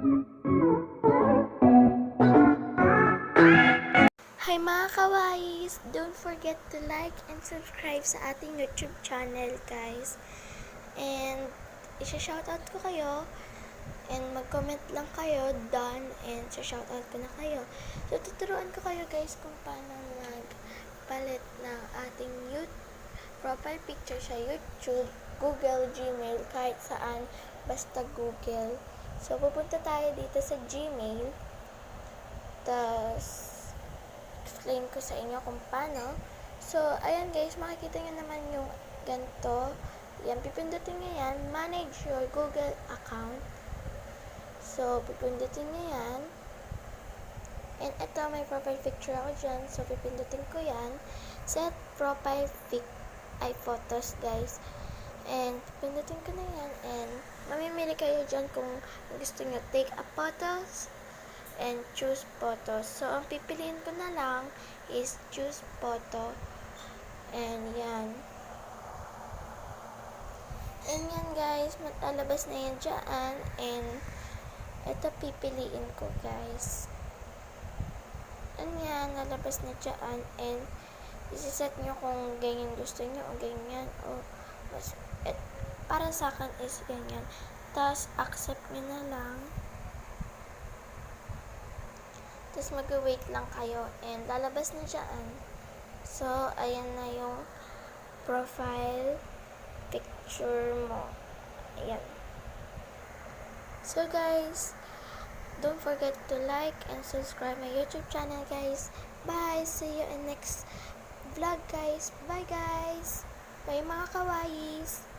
Hi mga kawais! Don't forget to like and subscribe sa ating YouTube channel, guys. And isa-shoutout ko kayo and mag-comment lang kayo, done, and sa-shoutout ko na kayo. So, tuturuan ko kayo, guys, kung paano magpalit ng ating profile picture sa YouTube, Google, Gmail, kahit saan, basta Google. So, pupunta tayo dito sa Gmail. Tapos, explain ko sa inyo kung paano. So, ayan guys, makikita nyo naman yung ganito. Yan, pipindutin nyo yan. Manage your Google account. So, pipindutin nyo yan. And ito, may profile picture ako dyan. So, pipindutin ko yan. Set profile photos, guys. And, pipindutin ko na yan. And, mamimili kayo dyan kung gusto nyo take a photos and choose photos. So, ang pipiliin ko na lang is choose photo. And yan. And yan guys, matalabas na yan dyan. And ito pipiliin ko guys. And yan, nalabas na dyan. And isiset nyo kung ganyan gusto nyo o ganyan. O para sa akin is ganyan. Tapos accept nyo na lang. Tapos mag-wait lang kayo and lalabas na dyan. So, ayan na yung profile picture mo. Ayan. So, guys, don't forget to like and subscribe my YouTube channel, guys. Bye! See you in next vlog, guys. Bye, guys! Bye, mga kawais!